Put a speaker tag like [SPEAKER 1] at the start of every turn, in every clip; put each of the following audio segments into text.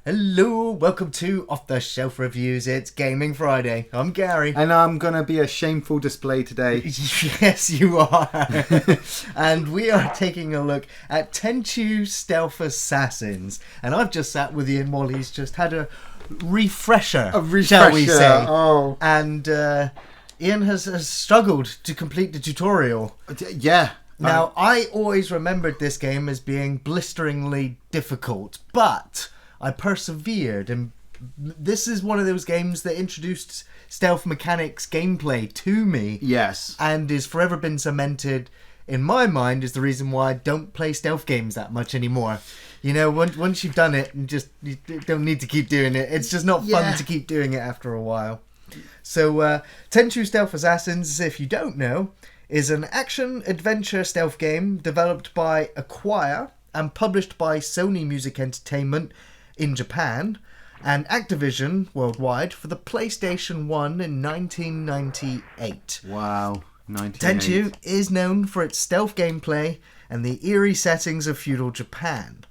[SPEAKER 1] Hello, welcome to Off the Shelf Reviews. It's Gaming Friday. I'm Gary.
[SPEAKER 2] And I'm going to be a shameful display today.
[SPEAKER 1] Yes, you are. And we are taking a look at Tenchu Stealth Assassins. And I've just sat with Iain while he's just had a refresher, shall we say.
[SPEAKER 2] Oh.
[SPEAKER 1] And Iain has struggled to complete the tutorial.
[SPEAKER 2] Yeah.
[SPEAKER 1] Now, I always remembered this game as being blisteringly difficult, but I persevered, and this is one of those games that introduced stealth mechanics gameplay to me.
[SPEAKER 2] Yes.
[SPEAKER 1] And is forever been cemented in my mind is the reason why I don't play stealth games that much anymore. You know, once you've done it, you don't need to keep doing it. It's just not fun to keep doing it after a while. So, Tenchu Stealth Assassins, if you don't know, is an action-adventure stealth game developed by Acquire and published by Sony Music Entertainment in Japan and Activision worldwide for the PlayStation 1 in 1998.
[SPEAKER 2] Wow. 98.
[SPEAKER 1] Tenchu is known for its stealth gameplay and the eerie settings of feudal Japan.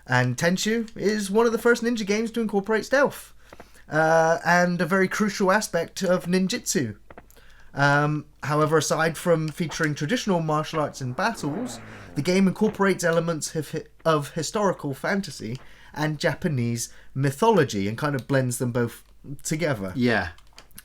[SPEAKER 1] And Tenchu is one of the first ninja games to incorporate stealth and a very crucial aspect of ninjutsu. However, aside from featuring traditional martial arts and battles, the game incorporates elements of historical fantasy and Japanese mythology and kind of blends them both together.
[SPEAKER 2] Yeah.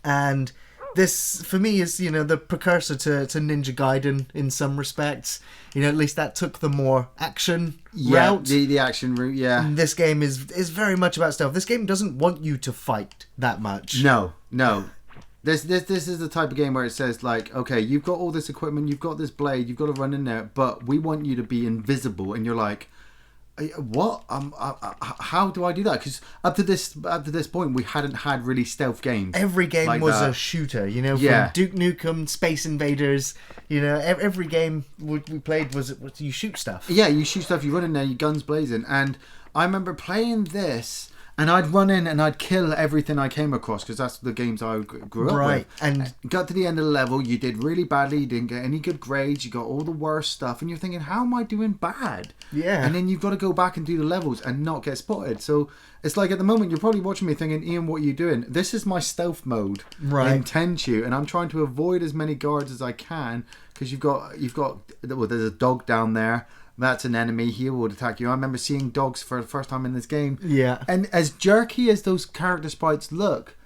[SPEAKER 1] And this, for me, is, the precursor to Ninja Gaiden in some respects. At least that took the more action route.
[SPEAKER 2] The action route, yeah.
[SPEAKER 1] And this game is very much about stealth. This game doesn't want you to fight that much.
[SPEAKER 2] No. This is the type of game where it says, like, okay, you've got all this equipment, you've got this blade, you've got to run in there, but we want you to be invisible. And you're like, what? How do I do that? Because up to this point, we hadn't had really stealth games.
[SPEAKER 1] Every game
[SPEAKER 2] like
[SPEAKER 1] was
[SPEAKER 2] that.
[SPEAKER 1] a shooter, from Duke Nukem, Space Invaders. Every game we played was you shoot stuff.
[SPEAKER 2] Yeah, you shoot stuff, you run in there, your guns blazing. And I remember playing this, and I'd run in and I'd kill everything I came across, because that's the games I grew up with.
[SPEAKER 1] Right, and
[SPEAKER 2] got to the end of the level, you did really badly, you didn't get any good grades, you got all the worst stuff, and you're thinking, how am I doing bad?
[SPEAKER 1] Yeah.
[SPEAKER 2] And then you've got to go back and do the levels and not get spotted. So it's like, at the moment, you're probably watching me thinking, Iain, what are you doing? This is my stealth mode in Tenchu, and I'm trying to avoid as many guards as I can, because you've got well, there's a dog down there. That's an enemy. He will attack you. I remember seeing dogs for the first time in this game.
[SPEAKER 1] Yeah.
[SPEAKER 2] And as jerky as those character sprites look,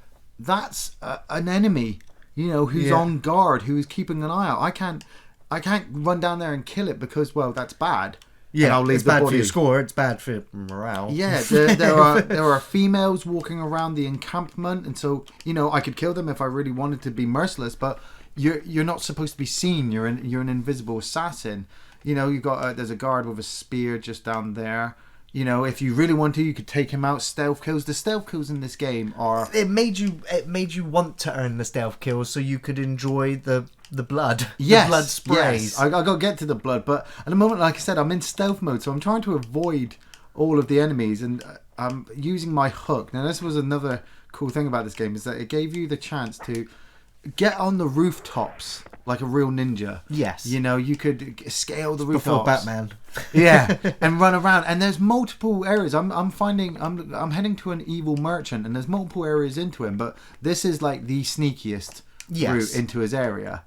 [SPEAKER 2] that's an enemy, who's on guard, who's keeping an eye out. I can't run down there and kill it because, well, that's bad.
[SPEAKER 1] Yeah,
[SPEAKER 2] and I'll leave
[SPEAKER 1] it's
[SPEAKER 2] the
[SPEAKER 1] bad
[SPEAKER 2] body.
[SPEAKER 1] for your score. It's bad for morale.
[SPEAKER 2] Yeah, there are females walking around the encampment, and so I could kill them if I really wanted to be merciless. But you're not supposed to be seen. You're an invisible assassin. You've got there's a guard with a spear just down there. If you really want to, you could take him out. Stealth kills. The stealth kills in this game are...
[SPEAKER 1] It made you want to earn the stealth kills so you could enjoy the blood.
[SPEAKER 2] Yes,
[SPEAKER 1] the blood sprays.
[SPEAKER 2] Yes. I got to get to the blood, but at the moment, like I said, I'm in stealth mode, so I'm trying to avoid all of the enemies, and I'm using my hook. Now, this was another cool thing about this game, is that it gave you the chance to get on the rooftops like a real ninja.
[SPEAKER 1] Yes.
[SPEAKER 2] You could scale the rooftops.
[SPEAKER 1] Before Batman.
[SPEAKER 2] Yeah, and run around. And there's multiple areas. I'm heading to an evil merchant, and there's multiple areas into him, but this is like the sneakiest route into his area.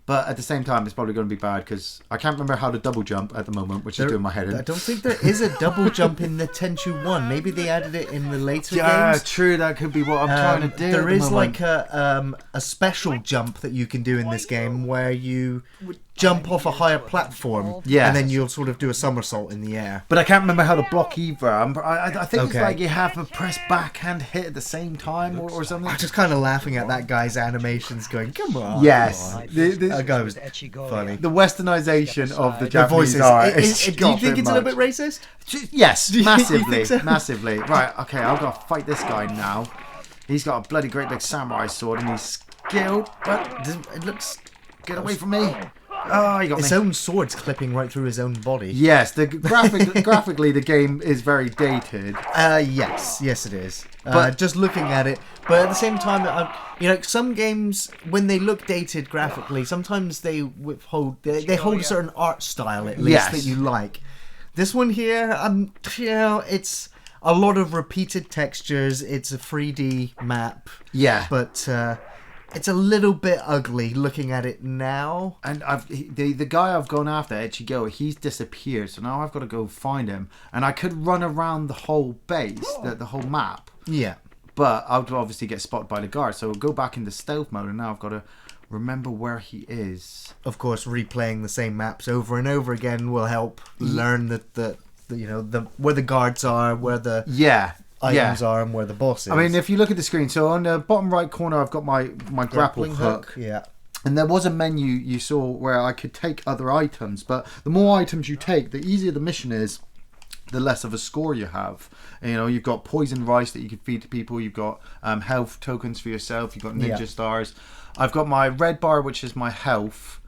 [SPEAKER 2] But at the same time, it's probably going to be bad because I can't remember how to double jump at the moment, which is doing my head in.
[SPEAKER 1] I don't think there is a double jump in the Tenchu 1. Maybe they added it in the later games.
[SPEAKER 2] Yeah, true. That could be what I'm trying to do.
[SPEAKER 1] There is like a special jump that you can do in this game where you jump off a higher platform, and then you'll sort of do a somersault in the air.
[SPEAKER 2] But I can't remember how to block either. I think it's like you have to press backhand hit at the same time or something.
[SPEAKER 1] I'm just kind of laughing at that guy's animations going, come on.
[SPEAKER 2] Yes.
[SPEAKER 1] Come on. That guy was funny.
[SPEAKER 2] The westernization of the Japanese
[SPEAKER 1] voices.
[SPEAKER 2] art.
[SPEAKER 1] Do you think it's a little bit racist?
[SPEAKER 2] Yes, massively.
[SPEAKER 1] So?
[SPEAKER 2] Massively. Right, okay, I've got to fight this guy now. He's got a bloody great big samurai sword and he's skilled, but it looks... Get away from me. Oh, he got me.
[SPEAKER 1] His own sword's clipping right through his own body.
[SPEAKER 2] Yes, graphically the game is very dated.
[SPEAKER 1] Yes it is. But just looking at it, but at the same time, some games when they look dated graphically, sometimes they hold a certain art style at least that you like. This one here, a lot of repeated textures. It's a 3D map.
[SPEAKER 2] Yeah.
[SPEAKER 1] But it's a little bit ugly looking at it now.
[SPEAKER 2] And the guy I've gone after, Ichigo, he's disappeared. So now I've got to go find him. And I could run around the whole base, the whole map.
[SPEAKER 1] Yeah.
[SPEAKER 2] But I would obviously get spotted by the guard. So I'll go back into stealth mode. And now I've got to remember where he is.
[SPEAKER 1] Of course, replaying the same maps over and over again will help learn the where the guards are, where the items are, and where the boss is.
[SPEAKER 2] I mean, if you look at the screen, so on the bottom right corner, I've got my grappling hook.
[SPEAKER 1] Yeah.
[SPEAKER 2] And there was a menu you saw where I could take other items, but the more items you take, the easier the mission is, the less of a score you have. And, you've got poison rice that you can feed to people. You've got health tokens for yourself. You've got ninja stars. I've got my red bar, which is my health,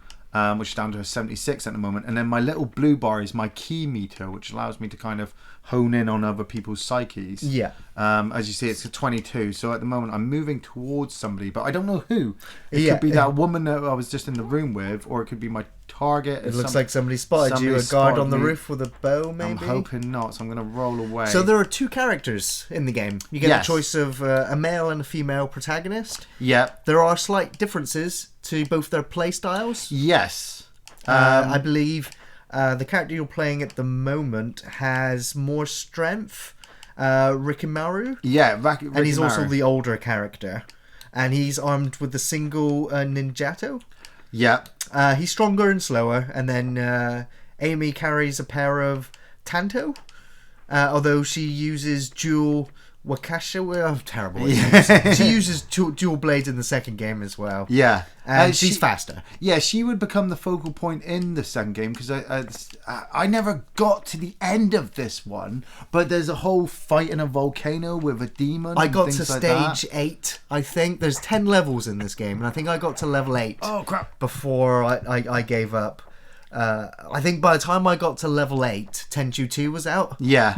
[SPEAKER 2] which is down to a 76 at the moment. And then my little blue bar is my key meter, which allows me to kind of hone in on other people's psyches.
[SPEAKER 1] Yeah.
[SPEAKER 2] As you see, it's a 22. So at the moment, I'm moving towards somebody, but I don't know who. It could be that woman that I was just in the room with, or it could be my target.
[SPEAKER 1] It looks like somebody spotted you, a guard on the roof with a bow, maybe?
[SPEAKER 2] I'm hoping not, so I'm going to roll away.
[SPEAKER 1] So there are two characters in the game. You get a choice of a male and a female protagonist.
[SPEAKER 2] Yeah.
[SPEAKER 1] There are slight differences to both their play styles.
[SPEAKER 2] Yes.
[SPEAKER 1] I believe the character you're playing at the moment has more strength, Rikimaru.
[SPEAKER 2] Yeah,
[SPEAKER 1] and he's also the older character. And he's armed with the single ninjato.
[SPEAKER 2] Yeah.
[SPEAKER 1] He's stronger and slower. And then Amy carries a pair of Tanto. Although she uses dual Wakasha. I'm terrible at names. She uses dual blades in the second game as well.
[SPEAKER 2] Yeah.
[SPEAKER 1] And she's faster.
[SPEAKER 2] Yeah, she would become the focal point in the second game because I never got to the end of this one, but there's a whole fight in a volcano with a demon.
[SPEAKER 1] I got to stage 8, I think. There's 10 levels in this game, and I think I got to level 8.
[SPEAKER 2] Oh, crap.
[SPEAKER 1] Before I gave up. I think by the time I got to level 8, Tenchu 2 was out.
[SPEAKER 2] Yeah.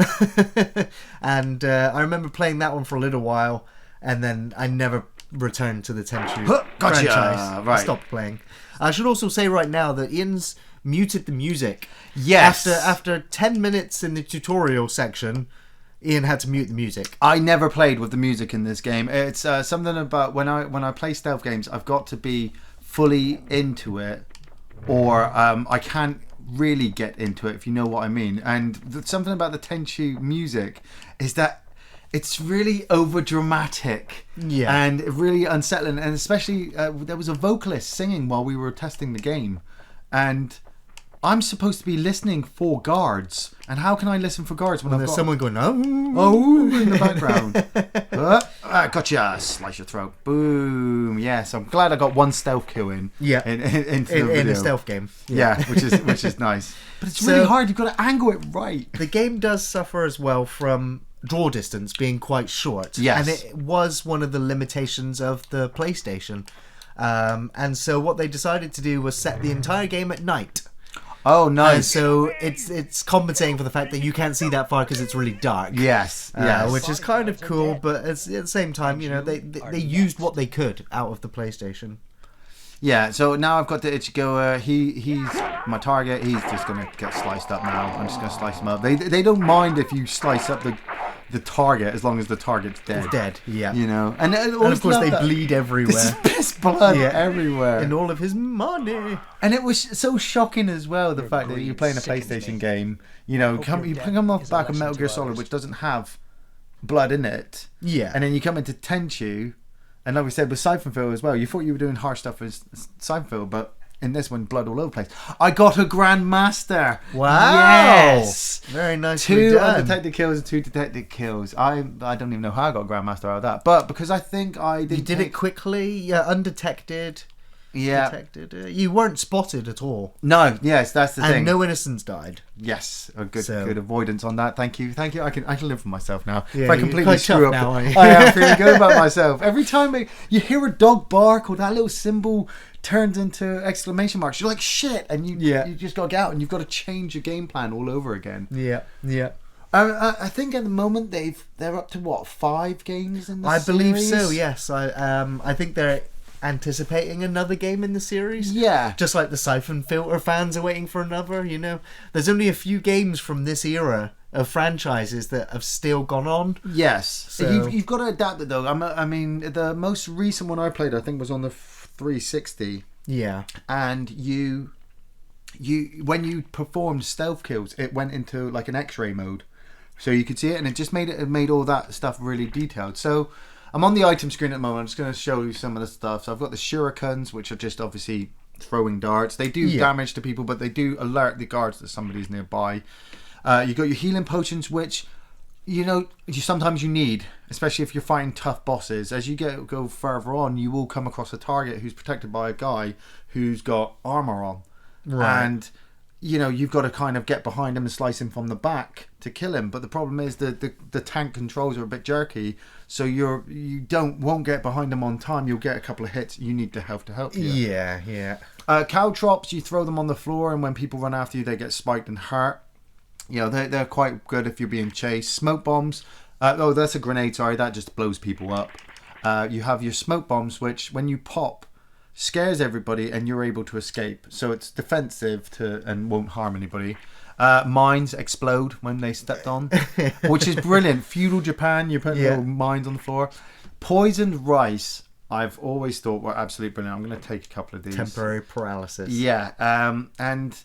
[SPEAKER 1] And I remember playing that one for a little while, and then I never returned to the Tenchu franchise.
[SPEAKER 2] Right.
[SPEAKER 1] I stopped playing. I should also say right now that Iain's muted the music.
[SPEAKER 2] Yes.
[SPEAKER 1] After 10 minutes in the tutorial section, Iain had to mute the music.
[SPEAKER 2] I never played with the music in this game. It's something about when I play stealth games, I've got to be fully into it, or I can't really get into it, if you know what I mean. And something about the Tenchu music is that it's really over dramatic, and really unsettling. And especially there was a vocalist singing while we were testing the game, and I'm supposed to be listening for guards, and how can I listen for guards when
[SPEAKER 1] there's someone going
[SPEAKER 2] oh in the background? Gotcha! Slice your throat. Boom! Yes, I'm glad I got one stealth kill in.
[SPEAKER 1] Yeah, in a stealth game.
[SPEAKER 2] Yeah, which is nice. But it's really hard. You've got to angle it right.
[SPEAKER 1] The game does suffer as well from draw distance being quite short.
[SPEAKER 2] Yes,
[SPEAKER 1] and it was one of the limitations of the PlayStation. And so what they decided to do was set the entire game at night.
[SPEAKER 2] Oh, nice.
[SPEAKER 1] And so it's compensating for the fact that you can't see that far because it's really dark.
[SPEAKER 2] Yes.
[SPEAKER 1] Which is kind of cool, but at the same time, they used what they could out of the PlayStation.
[SPEAKER 2] Yeah, so now I've got the Ichigo. He's my target. He's just going to get sliced up now. I'm just going to slice him up. They don't mind if you slice up the target as long as the target's dead.
[SPEAKER 1] It's dead, yeah.
[SPEAKER 2] And
[SPEAKER 1] of course they bleed everywhere.
[SPEAKER 2] This is piss blood everywhere.
[SPEAKER 1] And all of his money.
[SPEAKER 2] And it was so shocking as well, the fact that you're playing a PlayStation game. You come off the back of Metal Gear Solid, which doesn't have blood in it.
[SPEAKER 1] Yeah.
[SPEAKER 2] And then you come into Tenchu, and like we said with Siphon Fill as well, you thought you were doing harsh stuff with Siphon Fill, but in this one, blood all over the place. I got a Grandmaster.
[SPEAKER 1] Wow.
[SPEAKER 2] Yes.
[SPEAKER 1] Very nice.
[SPEAKER 2] 2 undetected kills and 2 detected kills. I don't even know how I got a Grandmaster out of that. But because I think I did.
[SPEAKER 1] You did it quickly, undetected.
[SPEAKER 2] Yeah.
[SPEAKER 1] Detected. You weren't spotted at all.
[SPEAKER 2] No, yes, that's the thing.
[SPEAKER 1] And no innocents died.
[SPEAKER 2] Yes, a good avoidance on that. Thank you. I can live for myself now.
[SPEAKER 1] Yeah,
[SPEAKER 2] if I completely screw up,
[SPEAKER 1] now,
[SPEAKER 2] I am feeling good about myself. Every time you hear a dog bark or that little symbol turns into exclamation marks, you're like shit, and you just got to get out and you've got to change your game plan all over again.
[SPEAKER 1] Yeah.
[SPEAKER 2] I think at the moment they're up to 5 games in the series?
[SPEAKER 1] I believe so. Yes, I think they're anticipating another game in the series.
[SPEAKER 2] Yeah,
[SPEAKER 1] just like the Siphon Filter fans are waiting for another. There's only a few games from this era of franchises that have still gone on.
[SPEAKER 2] Yes.
[SPEAKER 1] So
[SPEAKER 2] You've got to adapt it though. I mean, the most recent one I played, I think, was on the 360.
[SPEAKER 1] yeah.
[SPEAKER 2] And you when you performed stealth kills, it went into like an X-ray mode, so you could see it, and it just made all that stuff really detailed. So I'm on the item screen at the moment. I'm just going to show you some of the stuff. So I've got the shurikens, which are just obviously throwing darts. They do damage to people, but they do alert the guards that somebody's nearby. You got your healing potions, which sometimes you need, especially if you're fighting tough bosses. As you go further on, you will come across a target who's protected by a guy who's got armor on, and you've got to kind of get behind him and slice him from the back to kill him. But the problem is the tank controls are a bit jerky, so you won't get behind him on time. You'll get a couple of hits. You need the health to help you.
[SPEAKER 1] Yeah.
[SPEAKER 2] Caltrops, you throw them on the floor, and when people run after you, they get spiked and hurt. They're quite good if you're being chased. Smoke bombs. That's a grenade. Sorry, that just blows people up. You have your smoke bombs, which when you pop, scares everybody, and you're able to escape. So it's defensive and won't harm anybody. Mines explode when they stepped on, which is brilliant. Feudal Japan, you're putting little mines on the floor. Poisoned rice, I've always thought were absolutely brilliant. I'm going to take a couple of these.
[SPEAKER 1] Temporary paralysis.
[SPEAKER 2] Yeah, and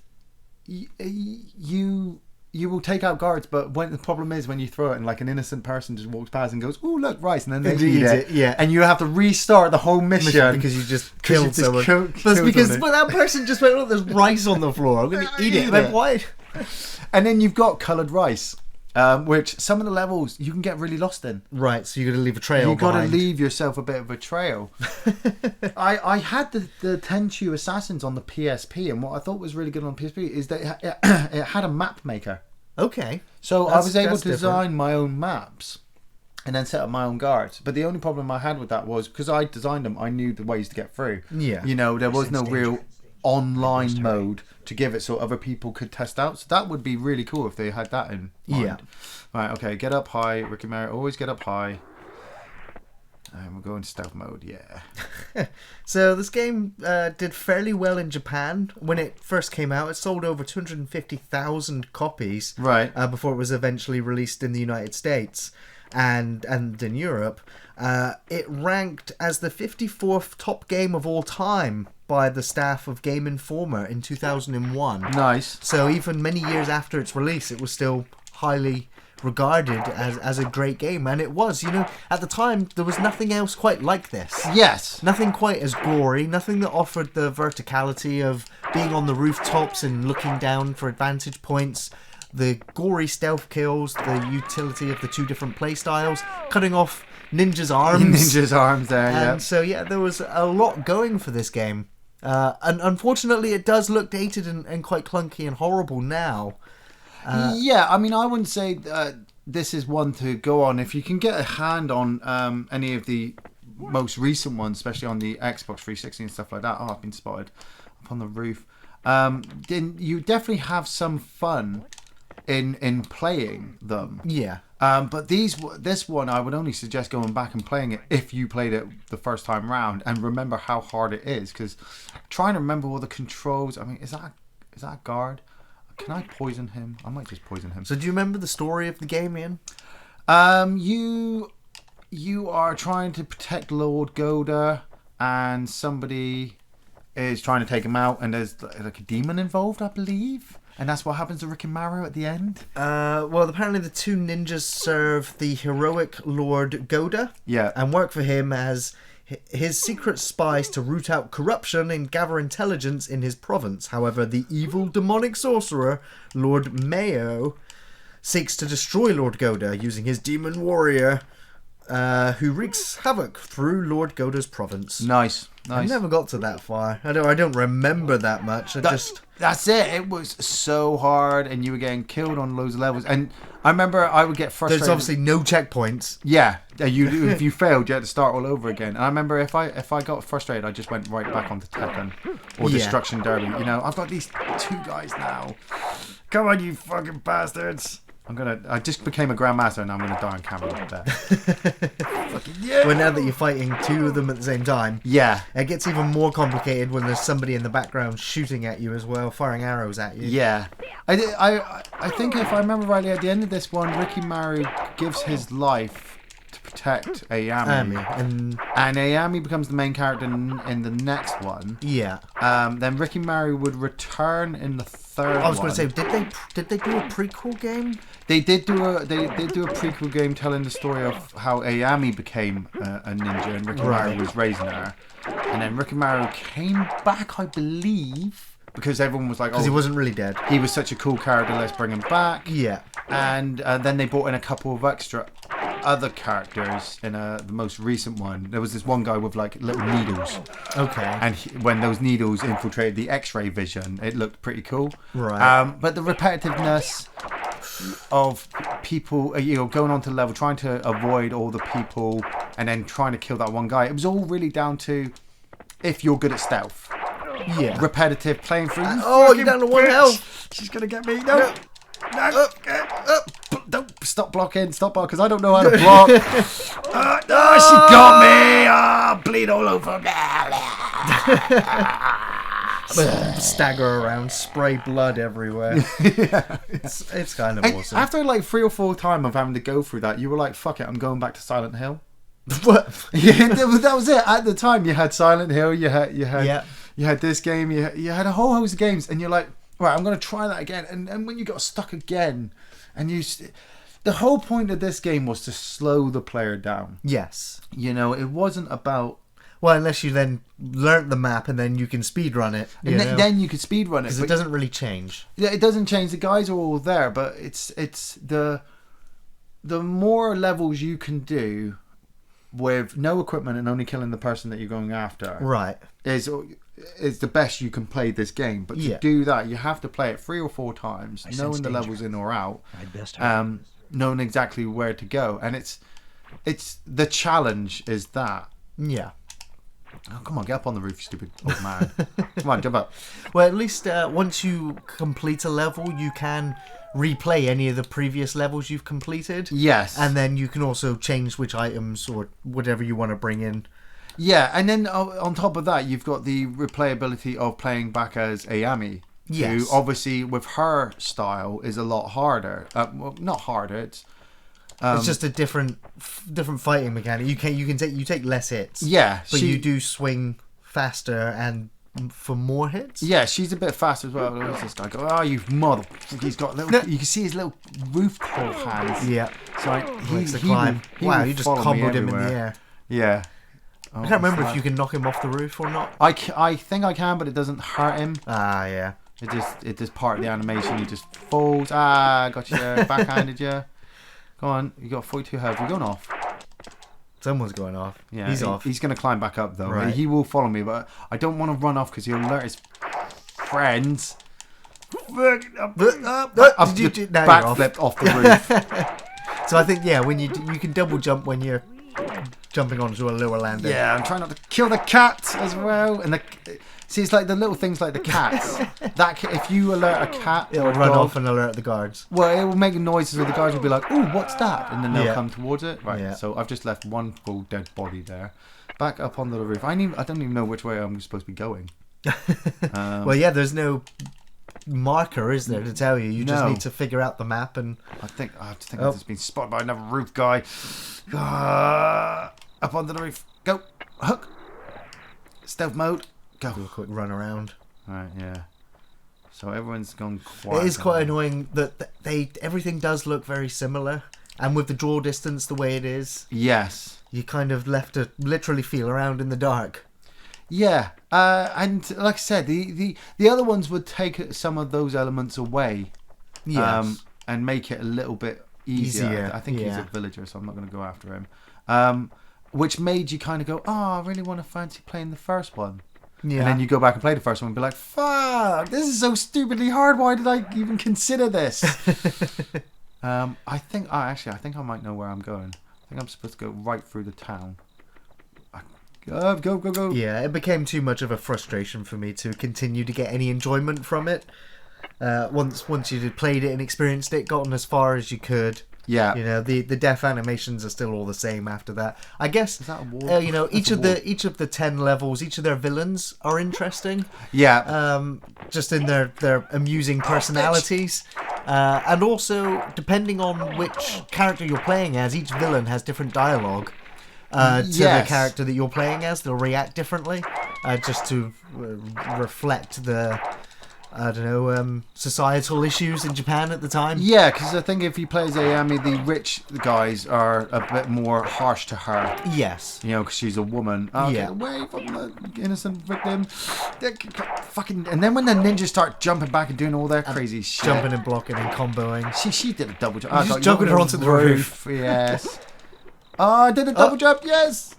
[SPEAKER 2] you will take out guards, but the problem is when you throw it and like an innocent person just walks past and goes, "Oh, look, rice," and then they eat it, and you have to restart the whole mission
[SPEAKER 1] because you just killed someone.
[SPEAKER 2] That's because
[SPEAKER 1] that person just went, "Oh, there's rice on the floor. I'm going to eat it." Like, why?
[SPEAKER 2] And then you've got coloured rice, which some of the levels you can get really lost in.
[SPEAKER 1] Right, so you've got to leave a trail.
[SPEAKER 2] You've got to leave yourself a bit of a trail. I had the Tenchu Assassins on the PSP, and what I thought was really good on the PSP is that it had a map maker.
[SPEAKER 1] Okay.
[SPEAKER 2] So I was able to design my own maps and then set up my own guards. But the only problem I had with that was because I designed them, I knew the ways to get through.
[SPEAKER 1] Yeah.
[SPEAKER 2] There was no real online mode to give it so other people could test out. So that would be really cool if they had that in mind.
[SPEAKER 1] Yeah.
[SPEAKER 2] Right, okay, get up high. Ricky Mary, always get up high. And we're going stealth mode, yeah.
[SPEAKER 1] So this game did fairly well in Japan. When it first came out, it sold over 250,000 copies.
[SPEAKER 2] Right.
[SPEAKER 1] Before it was eventually released in the United States and in Europe. It ranked as the 54th top game of all time by the staff of Game Informer in 2001.
[SPEAKER 2] Nice.
[SPEAKER 1] So even many years after its release, it was still highly regarded as a great game, and it was. At the time there was nothing else quite like this.
[SPEAKER 2] Yes.
[SPEAKER 1] Nothing quite as gory, nothing that offered the verticality of being on the rooftops and looking down for advantage points, the gory stealth kills, the utility of the two different play styles, cutting off ninjas' arms
[SPEAKER 2] there.
[SPEAKER 1] And so there was a lot going for this game, and unfortunately it does look dated and quite clunky and horrible now.
[SPEAKER 2] I mean, I wouldn't say this is one to go on. If you can get a hand on any of the most recent ones, especially on the Xbox 360 and stuff like that. Oh, I've been spotted up on the roof. Then you definitely have some fun in playing them.
[SPEAKER 1] Yeah.
[SPEAKER 2] But this one, I would only suggest going back and playing it if you played it the first time round and remember how hard it is. Because trying to remember all the controls. I mean, is that a guard? Can I poison him? I might just poison him.
[SPEAKER 1] So do you remember the story of the game, Iain?
[SPEAKER 2] You are trying to protect Lord Goda, and somebody is trying to take him out, and there's like a demon involved, I believe. And that's what happens to Rick and Mario at the end.
[SPEAKER 1] Well, apparently the two ninjas serve the heroic Lord Goda.
[SPEAKER 2] Yeah. And
[SPEAKER 1] work for him as his secret spies to root out corruption and gather intelligence in his province. However, the evil demonic sorcerer, Lord Mayo, seeks to destroy Lord Goda using his demon warrior, who wreaks havoc through Lord Goda's province.
[SPEAKER 2] Nice.
[SPEAKER 1] I never got to that far. I don't remember that much.
[SPEAKER 2] That's it. It was so hard, and you were getting killed on loads of levels. And I remember I would get frustrated.
[SPEAKER 1] There's obviously no checkpoints.
[SPEAKER 2] Yeah, if you failed, you had to start all over again. And I remember if I got frustrated, I just went right back onto Tekken or Destruction Derby. I've got these two guys now. Come on, you fucking bastards! I just became a grandmaster, and I'm gonna die on camera like that.
[SPEAKER 1] Well, now that you're fighting two of them at the same time,
[SPEAKER 2] Yeah.
[SPEAKER 1] it gets even more complicated when there's somebody in the background shooting at you as well, firing arrows at you.
[SPEAKER 2] Yeah. I think if I remember rightly, at the end of this one, Ricky Maru gives his life to protect Ayami.
[SPEAKER 1] And
[SPEAKER 2] Ayami becomes the main character in the next one.
[SPEAKER 1] yeah.
[SPEAKER 2] Then Ricky Maru would return in the third one.
[SPEAKER 1] I was going to say, did they do a prequel game?
[SPEAKER 2] They did do a prequel game telling the story of how Ayami became a ninja and Ricky Maru was raising her. And then Ricky Maru came back, I believe, because everyone was like,
[SPEAKER 1] Because he wasn't really dead.
[SPEAKER 2] he was such a cool character, let's bring him back.
[SPEAKER 1] Yeah.
[SPEAKER 2] And then they brought in a couple of extra other characters in the most recent one. There was this one guy with like little needles.
[SPEAKER 1] Okay.
[SPEAKER 2] And when those needles infiltrated the X-ray vision, it looked pretty cool.
[SPEAKER 1] Right.
[SPEAKER 2] But the repetitiveness of people, going on to the level, trying to avoid all the people, and then trying to kill that one guy. It was all really down to if you're good at stealth.
[SPEAKER 1] Yeah.
[SPEAKER 2] Repetitive, playing through.
[SPEAKER 1] You're down to one health.
[SPEAKER 2] She's gonna get me. No. Don't stop blocking, because I don't know how to block. She got me. Bleed all over.
[SPEAKER 1] Stagger around, spray blood everywhere.
[SPEAKER 2] Yeah.
[SPEAKER 1] It's kind of awesome.
[SPEAKER 2] After like 3 or 4 times of having to go through that, you were like, "Fuck it, I'm going back to Silent Hill."
[SPEAKER 1] What?
[SPEAKER 2] Yeah, that was it. At the time, you had Silent Hill, you had this game, you had a whole host of games, and you're like, right, I'm going to try that again. And when you got stuck again, and the whole point of this game was to slow the player down.
[SPEAKER 1] Yes.
[SPEAKER 2] It wasn't about.
[SPEAKER 1] Well, unless you then learnt the map and then you can speedrun it.
[SPEAKER 2] Then you could speedrun it.
[SPEAKER 1] Because it doesn't really change.
[SPEAKER 2] Yeah, it doesn't change. The guys are all there, but it's the more levels you can do with no equipment and only killing the person that you're going after.
[SPEAKER 1] Right.
[SPEAKER 2] Is the best you can play this game. But to do that, you have to play it 3 or 4 times, knowing the levels in or out. Knowing exactly where to go. And it's the challenge is that.
[SPEAKER 1] Yeah.
[SPEAKER 2] Oh, come on, get up on the roof, you stupid old man. Come on, jump up.
[SPEAKER 1] Well, at least once you complete a level, you can replay any of the previous levels you've completed.
[SPEAKER 2] Yes.
[SPEAKER 1] And then you can also change which items or whatever you want to bring in.
[SPEAKER 2] Yeah, and then on top of that, you've got the replayability of playing back as Ayami.
[SPEAKER 1] Yes.
[SPEAKER 2] Who, obviously, with her style, is a lot harder. Well, not harder, it's
[SPEAKER 1] just a different fighting mechanic. You take less hits.
[SPEAKER 2] Yeah,
[SPEAKER 1] but you do swing faster and for more hits.
[SPEAKER 2] Yeah, she's a bit faster as well. Where's this guy go? Oh, you mother! He's got little. You can see his little roof claw hands.
[SPEAKER 1] Yeah.
[SPEAKER 2] So
[SPEAKER 1] he climb. Wow, you just comboed him in the air.
[SPEAKER 2] Yeah.
[SPEAKER 1] I can't remember if you can knock him off the roof or not.
[SPEAKER 2] I think I can, but it doesn't hurt him.
[SPEAKER 1] Ah, yeah.
[SPEAKER 2] It just part of the animation. He just falls. Got you there. Backhanded you. Go on, you got 42 health. You're going off.
[SPEAKER 1] Someone's going off.
[SPEAKER 2] Yeah,
[SPEAKER 1] he's off.
[SPEAKER 2] He's going to climb back up though.
[SPEAKER 1] Right.
[SPEAKER 2] He will follow me, but I don't want to run off because he'll alert his friends. Backflipped off the roof.
[SPEAKER 1] So I think when you can double jump when you're jumping onto a lower landing.
[SPEAKER 2] Yeah, I'm trying not to kill the cat as well. And see, it's like the little things like the cats. If you alert a cat,
[SPEAKER 1] it'll run off and alert the guards.
[SPEAKER 2] Well, it will make noises where the guards will be like, "Ooh, what's that?" And then they'll come towards it. Right.
[SPEAKER 1] Yeah.
[SPEAKER 2] So I've just left one full dead body there. Back up onto the roof. I don't even know which way I'm supposed to be going.
[SPEAKER 1] Well, there's no marker, is there, to tell you? You just need to figure out the map and.
[SPEAKER 2] I think I've just been spotted by another roof guy. Up onto the roof. Go. Hook. Stealth mode. Go.
[SPEAKER 1] Do a quick run around.
[SPEAKER 2] Right, yeah. So everyone's gone quiet.
[SPEAKER 1] It is quite annoying that everything does look very similar, and with the draw distance the way it is,
[SPEAKER 2] yes,
[SPEAKER 1] you kind of left to literally feel around in the dark.
[SPEAKER 2] Yeah, and like I said, the other ones would take some of those elements away, and make it a little bit easier. I think he's a villager, so I'm not going to go after him. Which made you kind of go, I really want to fancy playing the first one. Yeah. And then you go back and play the first one and be like, fuck, this is so stupidly hard. Why did I even consider this? I think I might know where I'm going. I think I'm supposed to go right through the town. Go.
[SPEAKER 1] Yeah, it became too much of a frustration for me to continue to get any enjoyment from it. Once you had played it and experienced it, gotten as far as you could,
[SPEAKER 2] Yeah.
[SPEAKER 1] You know, the death animations are still all the same after that. I guess,
[SPEAKER 2] Is that a wall?
[SPEAKER 1] you know,
[SPEAKER 2] That's
[SPEAKER 1] each of the 10 levels, each of their villains are interesting.
[SPEAKER 2] Yeah.
[SPEAKER 1] Just in their amusing personalities. And also, depending on which character you're playing as, each villain has different dialogue. To the character that you're playing as, they'll react differently, just to reflect the, I don't know, societal issues in Japan at the time.
[SPEAKER 2] Yeah, because I think if you play as Ayami, the rich guys are a bit more harsh to her.
[SPEAKER 1] Yes.
[SPEAKER 2] You know, because she's a woman. Get away from the innocent victim. Fucking. And then when the ninjas start jumping back and doing all their crazy shit.
[SPEAKER 1] Jumping and blocking and comboing.
[SPEAKER 2] She did a double jump.
[SPEAKER 1] Just jumping her onto the roof.
[SPEAKER 2] Yes. Oh, I did a double jump, yes!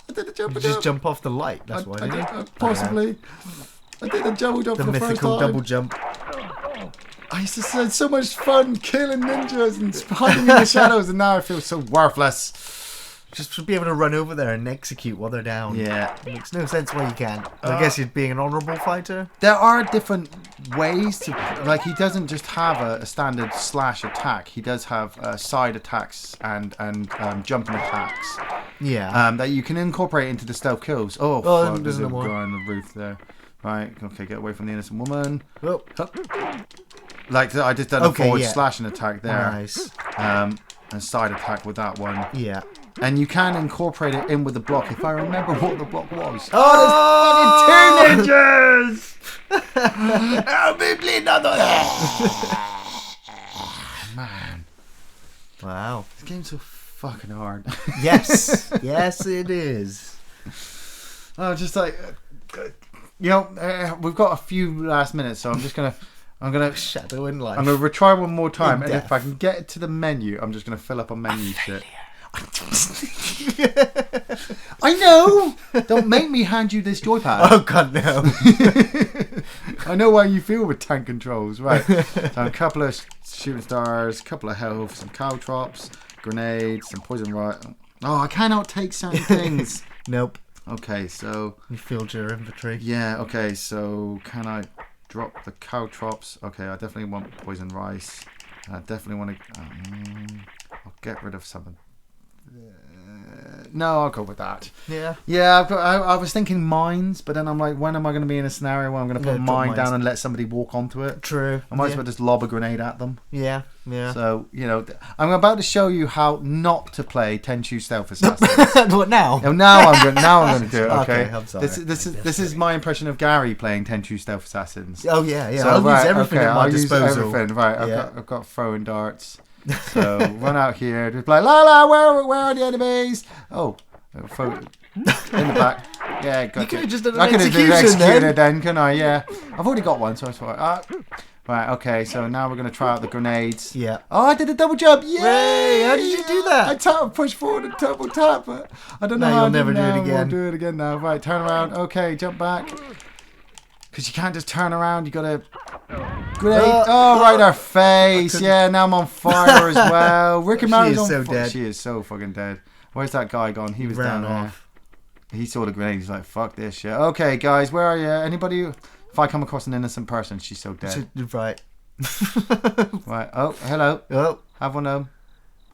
[SPEAKER 2] I did a jump.
[SPEAKER 1] Just jump off the light, that's why, didn't you?
[SPEAKER 2] Possibly. I did a double jump
[SPEAKER 1] the
[SPEAKER 2] for the first
[SPEAKER 1] mythical
[SPEAKER 2] time.
[SPEAKER 1] double jump.
[SPEAKER 2] I used to have so much fun killing ninjas and hiding in the shadows, and now I feel so worthless.
[SPEAKER 1] Just to be able to run over there and execute while they're down.
[SPEAKER 2] Yeah.
[SPEAKER 1] It makes no sense why you can't. I guess you're being an honourable fighter.
[SPEAKER 2] There are different ways to... Like, he doesn't just have a standard slash attack. He does have side attacks and jumping attacks.
[SPEAKER 1] Yeah.
[SPEAKER 2] That you can incorporate into the stealth kills. Oh, fuck, there's a guy on the roof there. Right, okay, get away from the innocent woman.
[SPEAKER 1] Oh.
[SPEAKER 2] Like, I just done a forward slashing attack there.
[SPEAKER 1] Nice.
[SPEAKER 2] And side attack with that one.
[SPEAKER 1] Yeah.
[SPEAKER 2] And you can incorporate it in with the block, if I remember what the block was.
[SPEAKER 1] Oh,
[SPEAKER 2] there's fucking two ninjas! Help me, please, not Man.
[SPEAKER 1] Wow.
[SPEAKER 2] This game's so fucking hard.
[SPEAKER 1] Yes. Yes, it is.
[SPEAKER 2] Oh, just like... You know, we've got a few last minutes, so I'm gonna
[SPEAKER 1] Shadow in life.
[SPEAKER 2] I'm gonna retry one more time, and if I can get it to the menu, I'm just gonna fill up on menu shit. I know. Don't make me hand you this joypad.
[SPEAKER 1] Oh god, no.
[SPEAKER 2] I know how you feel with tank controls, right? So a couple of shooting stars, a couple of health, some caltrops, grenades, some poison right. Oh, I cannot take certain things.
[SPEAKER 1] Nope.
[SPEAKER 2] Okay, so
[SPEAKER 1] you filled your inventory.
[SPEAKER 2] Yeah. Okay, so can I drop the caltrops? Okay, I definitely want poison rice. I definitely want to. I'll get rid of something. No, I'll go with that.
[SPEAKER 1] Yeah.
[SPEAKER 2] Yeah, I was thinking mines, but then I'm like, when am I going to be in a scenario where I'm going to put a mine down and let somebody walk onto it?
[SPEAKER 1] True.
[SPEAKER 2] I might as well just lob a grenade at them.
[SPEAKER 1] Yeah, yeah.
[SPEAKER 2] So, you know, I'm about to show you how not to play Tenchu Stealth Assassins.
[SPEAKER 1] What now?
[SPEAKER 2] Oh, now I'm going to do it, okay?
[SPEAKER 1] I'm sorry.
[SPEAKER 2] This is my impression of Gary playing Tenchu Stealth Assassins.
[SPEAKER 1] Oh, yeah, yeah.
[SPEAKER 2] So,
[SPEAKER 1] I'll use everything at my disposal.
[SPEAKER 2] Use everything. Right, I've got throwing darts. So run out here, just like where are the enemies? Oh, in the back. Yeah, gotcha.
[SPEAKER 1] You could have just done an
[SPEAKER 2] I could have
[SPEAKER 1] execution
[SPEAKER 2] executed then, couldn't I? Yeah, I've already got one, so I thought. Right, okay. So now we're gonna try out the grenades.
[SPEAKER 1] Yeah.
[SPEAKER 2] Oh, I did a double jump! Yay!
[SPEAKER 1] Ray, how did you do that?
[SPEAKER 2] I push forward and double tap, but I don't know how.
[SPEAKER 1] You'll never do it again.
[SPEAKER 2] We'll do it again now. Right, turn around. Okay, jump back. Because you can't just turn around. You gotta. Grenade. Right, her face. Yeah, now I'm on fire as well. Rick and Mary's on fire. She is so fucking dead. Where's that guy gone? He was down there. He saw the grenade. He's like, fuck this shit. Okay, guys, where are you? Anybody? If I come across an innocent person, she's so dead.
[SPEAKER 1] Right.
[SPEAKER 2] Right. Oh, hello.
[SPEAKER 1] Oh.
[SPEAKER 2] Have one of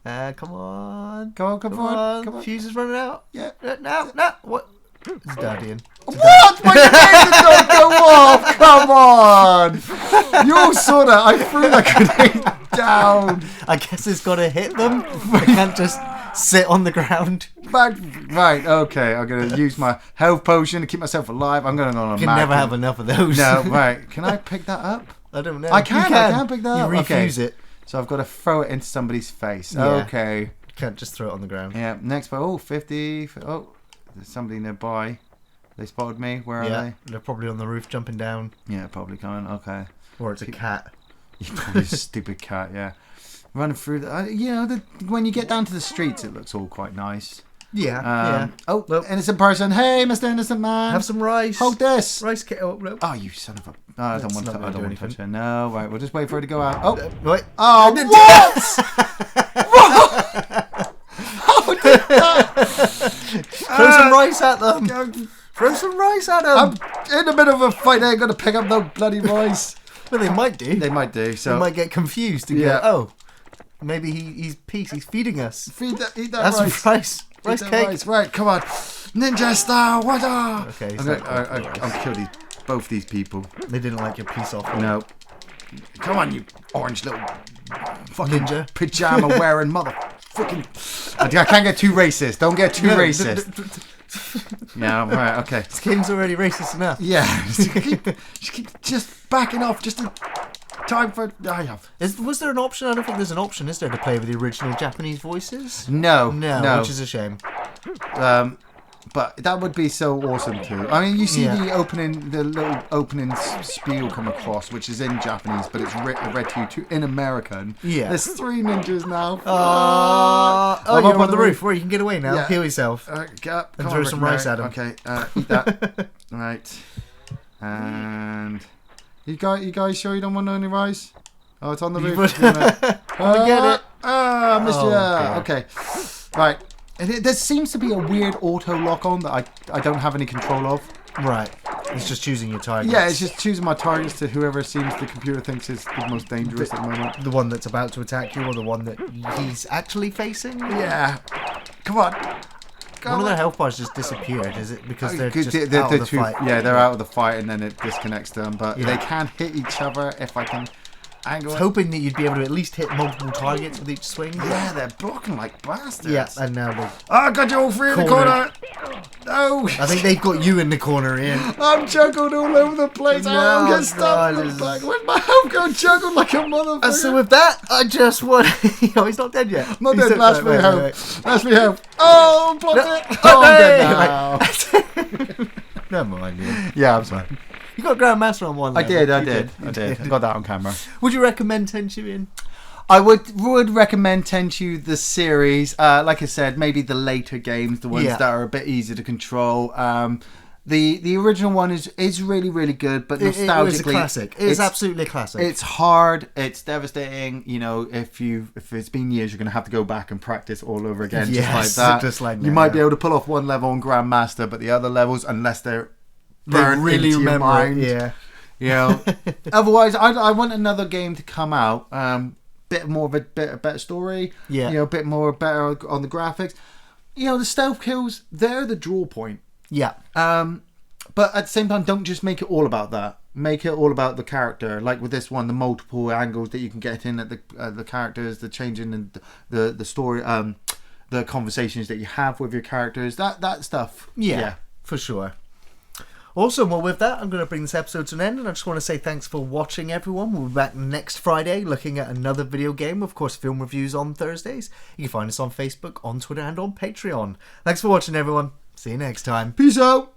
[SPEAKER 1] them. Come on.
[SPEAKER 2] Come on.
[SPEAKER 1] Fuse is running out.
[SPEAKER 2] Yeah.
[SPEAKER 1] No. What? It's Guardian.
[SPEAKER 2] What? My grenade did not go off! Come on! You all saw that. I threw that grenade down.
[SPEAKER 1] I guess it's got to hit them. I can't just sit on the ground.
[SPEAKER 2] Right, okay. I'm going to use my health potion to keep myself alive. I'm going to go on a
[SPEAKER 1] You can never have enough of those.
[SPEAKER 2] No, right. Can I pick that up?
[SPEAKER 1] I don't know.
[SPEAKER 2] I can pick that up.
[SPEAKER 1] You refuse it.
[SPEAKER 2] So I've got to throw it into somebody's face.
[SPEAKER 1] Yeah.
[SPEAKER 2] Okay.
[SPEAKER 1] You can't just throw it on the ground.
[SPEAKER 2] Yeah, next one. Oh, 50. Oh, there's somebody nearby. They spotted me. Where are they?
[SPEAKER 1] They're probably on the roof jumping down.
[SPEAKER 2] Yeah, probably coming. Okay.
[SPEAKER 1] Or it's a cat.
[SPEAKER 2] Probably a stupid cat, yeah. Running through the... when you get down to the streets, it looks all quite nice.
[SPEAKER 1] Yeah,
[SPEAKER 2] Oh, innocent person. Hey, Mr. Innocent Man.
[SPEAKER 1] Have some rice.
[SPEAKER 2] Hold this.
[SPEAKER 1] Rice cake. Oh, no.
[SPEAKER 2] Oh, you son of a... No, I don't want to touch her. No, right. We'll just wait for her to go out. Oh.
[SPEAKER 1] Wait.
[SPEAKER 2] Oh, what? What? How did that?
[SPEAKER 1] Throw some rice at them. Throw some rice at them.
[SPEAKER 2] I'm in the middle of a fight. They ain't going to pick up no bloody rice.
[SPEAKER 1] Well, they might do.
[SPEAKER 2] They might do. So
[SPEAKER 1] they might get confused and go, oh. Maybe he's peace. He's feeding us.
[SPEAKER 2] Eat that
[SPEAKER 1] That's
[SPEAKER 2] rice.
[SPEAKER 1] rice
[SPEAKER 2] Eat that
[SPEAKER 1] cake.
[SPEAKER 2] rice. Right, come on. Ninja style, what up?
[SPEAKER 1] Okay,
[SPEAKER 2] I'll kill both these people.
[SPEAKER 1] They didn't like your peace offering.
[SPEAKER 2] No. Come on, you orange little fucking
[SPEAKER 1] Ninja.
[SPEAKER 2] pajama wearing fucking. I can't get too racist. Don't get too racist. Yeah, right, okay.
[SPEAKER 1] This game's already racist enough.
[SPEAKER 2] Yeah, just backing off. Just in time for.
[SPEAKER 1] Was there an option? I don't think there's an option, is there, to play with the original Japanese voices?
[SPEAKER 2] No,
[SPEAKER 1] which is a shame.
[SPEAKER 2] But that would be so awesome too. I mean, you see
[SPEAKER 1] Yeah.
[SPEAKER 2] the little opening spiel come across, which is in Japanese, but it's read to you in American.
[SPEAKER 1] Yeah.
[SPEAKER 2] There's 3 ninjas now.
[SPEAKER 1] You're up on the roof. Where you can get away now.
[SPEAKER 2] Yeah.
[SPEAKER 1] Heal yourself.
[SPEAKER 2] And
[SPEAKER 1] throw some rice at 'em.
[SPEAKER 2] Okay, eat that. Right. And you guys sure you don't want any rice? Oh, it's on the roof.
[SPEAKER 1] Get it.
[SPEAKER 2] I missed you.
[SPEAKER 1] God.
[SPEAKER 2] Okay. Right. And there seems to be a weird auto lock on that I don't have any control of.
[SPEAKER 1] Right. It's just choosing your target.
[SPEAKER 2] Yeah, it's just choosing my targets to whoever seems the computer thinks is the most dangerous at the moment.
[SPEAKER 1] The one that's about to attack you, or the one that he's actually facing?
[SPEAKER 2] Yeah. Come on.
[SPEAKER 1] One of their health bars just disappeared. Is it because they're just
[SPEAKER 2] they're
[SPEAKER 1] out of the fight?
[SPEAKER 2] Yeah, they're out of the fight and then it disconnects them. But
[SPEAKER 1] Yeah.
[SPEAKER 2] they can hit each other if I can angle
[SPEAKER 1] I was
[SPEAKER 2] it.
[SPEAKER 1] hoping that you'd be able to at least hit multiple targets with each swing.
[SPEAKER 2] Yeah, they're blocking like bastards.
[SPEAKER 1] Yeah, and now they.
[SPEAKER 2] I got you all 3 in the corner. No.
[SPEAKER 1] I think they've got you in the corner, Ian.
[SPEAKER 2] I'm juggled all over the place.
[SPEAKER 1] No,
[SPEAKER 2] I'm getting stuck in
[SPEAKER 1] God,
[SPEAKER 2] the back. Where's my health going? Juggled like a motherfucker.
[SPEAKER 1] And so with that, I just want. Oh, he's not dead yet.
[SPEAKER 2] Not
[SPEAKER 1] He's
[SPEAKER 2] dead. Last me
[SPEAKER 1] wait,
[SPEAKER 2] health. Last me health. Oh, blocked
[SPEAKER 1] No.
[SPEAKER 2] it. Oh, I'm
[SPEAKER 1] Hey!
[SPEAKER 2] dead now.
[SPEAKER 1] Never mind, Ian.
[SPEAKER 2] Yeah, I'm sorry.
[SPEAKER 1] You got Grandmaster on one.
[SPEAKER 2] I
[SPEAKER 1] level.
[SPEAKER 2] did.
[SPEAKER 1] You
[SPEAKER 2] I got that on camera.
[SPEAKER 1] Would you recommend Tenchu, Ian?
[SPEAKER 2] I would recommend Tenchu the series. Like I said, maybe the later games, the ones
[SPEAKER 1] Yeah.
[SPEAKER 2] that are a bit easier to control. The original one is really, really good, but nostalgically,
[SPEAKER 1] It was a classic. It is absolutely a classic.
[SPEAKER 2] It's hard. It's devastating. You know, if it's been years, you're going to have to go back and practice all over again,
[SPEAKER 1] Yes,
[SPEAKER 2] just like that.
[SPEAKER 1] just like
[SPEAKER 2] you
[SPEAKER 1] that,
[SPEAKER 2] might
[SPEAKER 1] yeah.
[SPEAKER 2] be able to pull off one level on Grandmaster, but the other levels, unless they're
[SPEAKER 1] They
[SPEAKER 2] burned
[SPEAKER 1] really
[SPEAKER 2] into your
[SPEAKER 1] remember
[SPEAKER 2] mind,
[SPEAKER 1] it. Yeah.
[SPEAKER 2] you know. Otherwise, I want another game to come out. Bit more of a better story.
[SPEAKER 1] Yeah.
[SPEAKER 2] You know, a bit more better on the graphics. You know, the stealth kills, they're the draw point.
[SPEAKER 1] Yeah.
[SPEAKER 2] But at the same time, don't just make it all about that. Make it all about the character. Like with this one, the multiple angles that you can get in at the characters, the changing and the story, the conversations that you have with your characters. That stuff.
[SPEAKER 1] Yeah. For sure. Awesome. Well, with that, I'm going to bring this episode to an end, and I just want to say thanks for watching, everyone. We'll be back next Friday looking at another video game. Of course, film reviews on Thursdays. You can find us on Facebook, on Twitter, and on Patreon. Thanks for watching, everyone. See you next time.
[SPEAKER 2] Peace out.